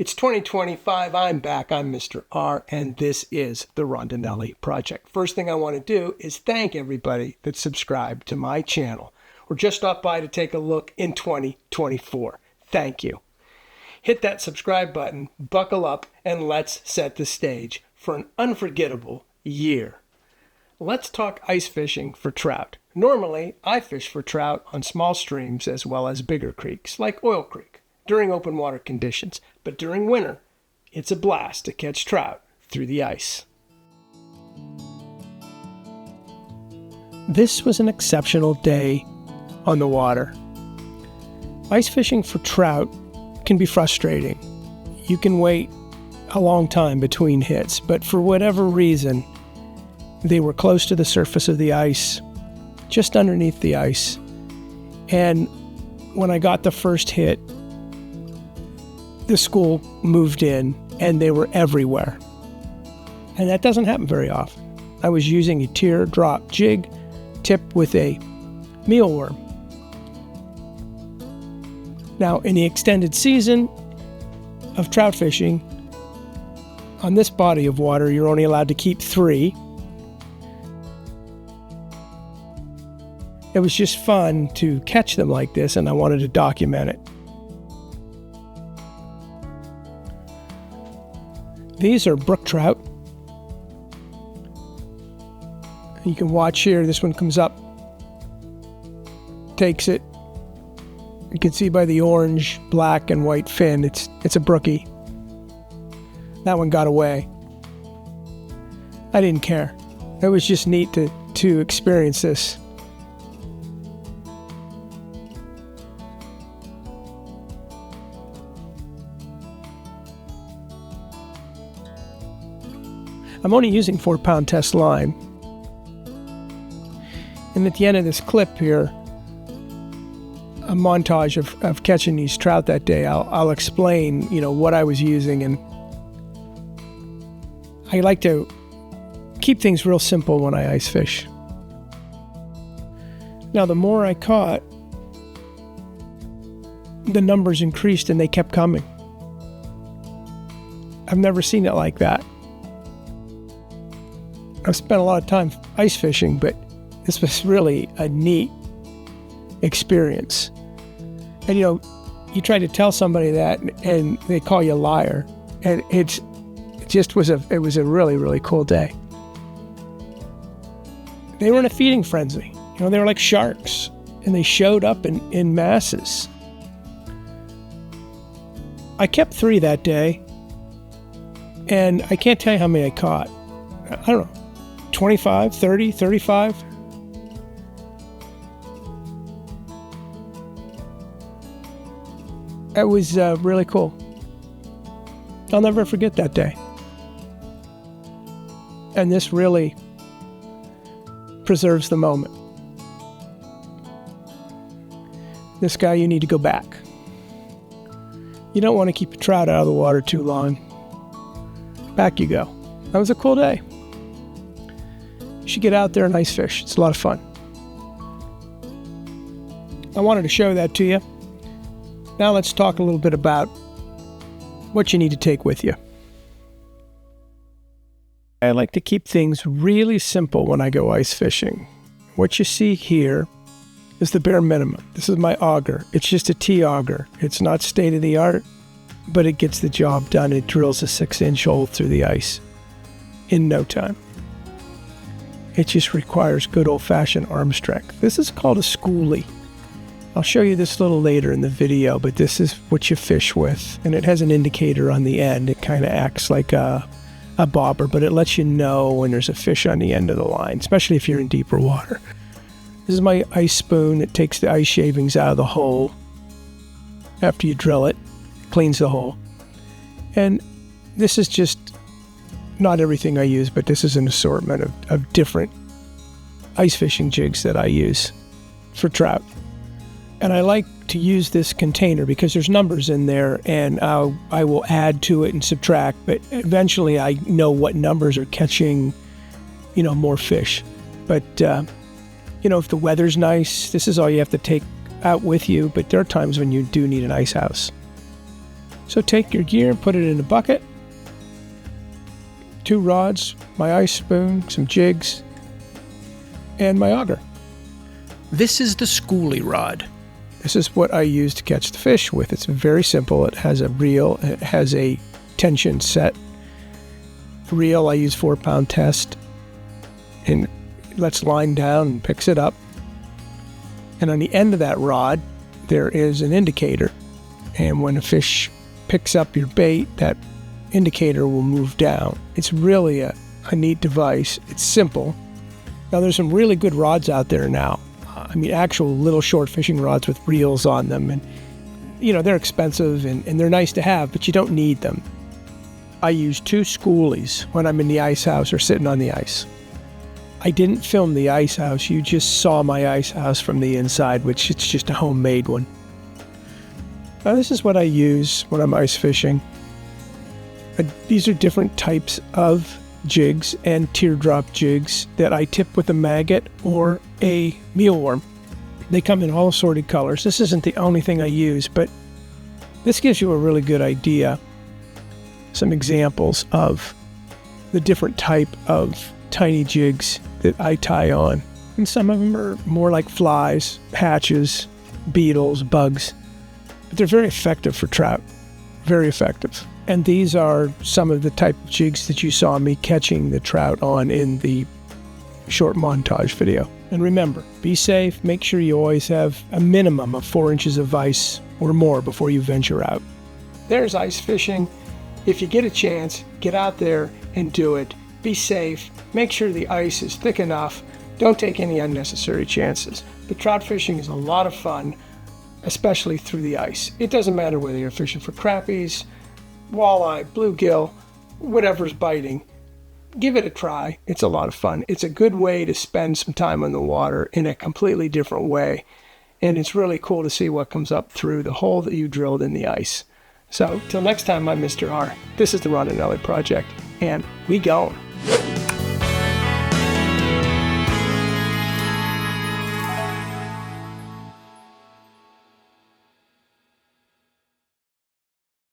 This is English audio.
It's 2025. I'm back. I'm Mr. R, and this is the Rondinelli Project. First thing I want to do is thank everybody that subscribed to my channel or just stopped by to take a look in 2024. Thank you. Hit that subscribe button, buckle up, and let's set the stage for an unforgettable year. Let's talk ice fishing for trout. Normally, I fish for trout on small streams as well as bigger creeks, like Oil Creek, during open water conditions. But during winter, it's a blast to catch trout through the ice. This was an exceptional day on the water. Ice fishing for trout can be frustrating. You can wait a long time between hits, but for whatever reason, they were close to the surface of the ice, just underneath the ice. And when I got the first hit, the school moved in and they were everywhere. And that doesn't happen very often. I was using a teardrop jig tipped with a mealworm. Now, in the extended season of trout fishing, on this body of water, you're only allowed to keep 3. It was just fun to catch them like this, and I wanted to document it. These are brook trout. You can watch here, this one comes up, takes it. You can see by the orange, black, and white fin, it's a brookie. That one got away. I didn't care. It was just neat to experience this. I'm only using 4-pound test line. And at the end of this clip here, a montage of catching these trout that day, I'll explain, what I was using. And I like to keep things real simple when I ice fish. Now, the more I caught, the numbers increased and they kept coming. I've never seen it like that. I've spent a lot of time ice fishing, but this was really a neat experience. And you try to tell somebody that and they call you a liar. And it was a really, really cool day. They were in a feeding frenzy. They were like sharks, and they showed up in masses. I kept 3 that day, and I can't tell you how many I caught. I don't know. 25, 30, 35. It was really cool. I'll never forget that day. And this really preserves the moment. This guy, you need to go back. You don't want to keep a trout out of the water too long. Back you go. That was a cool day. You should get out there and ice fish. It's a lot of fun. I wanted to show that to you. Now let's talk a little bit about what you need to take with you. I like to keep things really simple when I go ice fishing. What you see here is the bare minimum. This is my auger. It's just a T-auger. It's not state-of-the-art, but it gets the job done. It drills a 6-inch hole through the ice in no time. It just requires good old-fashioned arm strength. This is called a schoolie. I'll show you this a little later in the video, but this is what you fish with. And it has an indicator on the end. It kind of acts like a bobber, but it lets you know when there's a fish on the end of the line, especially if you're in deeper water. This is my ice spoon. It takes the ice shavings out of the hole after you drill it, cleans the hole. And this is just not everything I use, but this is an assortment of different ice fishing jigs that I use for trout. And I like to use this container because there's numbers in there, and I will add to it and subtract, but eventually I know what numbers are catching, more fish. But, if the weather's nice, this is all you have to take out with you, but there are times when you do need an ice house. So take your gear and put it in a bucket. 2 rods, my ice spoon, some jigs, and my auger. This is the schoolie rod. This is what I use to catch the fish with. It's very simple. It has a reel. It has a tension set. The reel, I use 4-pound test. And it lets line down and picks it up. And on the end of that rod, there is an indicator. And when a fish picks up your bait, that indicator will move down. It's really a neat device. It's simple. Now, there's some really good rods out there now. I mean, actual little short fishing rods with reels on them. And, you know, they're expensive and they're nice to have, but you don't need them. I use 2 schoolies when I'm in the ice house or sitting on the ice. I didn't film the ice house. You just saw my ice house from the inside, which it's just a homemade one. Now, this is what I use when I'm ice fishing. These are different types of jigs and teardrop jigs that I tip with a maggot or a mealworm. They come in all assorted colors. This isn't the only thing I use, but this gives you a really good idea, some examples of the different type of tiny jigs that I tie on. And some of them are more like flies, hatches, beetles, bugs, but they're very effective for trout, very effective. And these are some of the type of jigs that you saw me catching the trout on in the short montage video. And remember, be safe. Make sure you always have a minimum of 4 inches of ice or more before you venture out. There's ice fishing. If you get a chance, get out there and do it. Be safe. Make sure the ice is thick enough. Don't take any unnecessary chances. But trout fishing is a lot of fun, especially through the ice. It doesn't matter whether you're fishing for crappies, walleye, bluegill, whatever's biting. Give it a try. It's a lot of fun. It's a good way to spend some time on the water in a completely different way. And it's really cool to see what comes up through the hole that you drilled in the ice. So, till next time, I'm Mr. R. This is the Rondinelli Project, and we gone.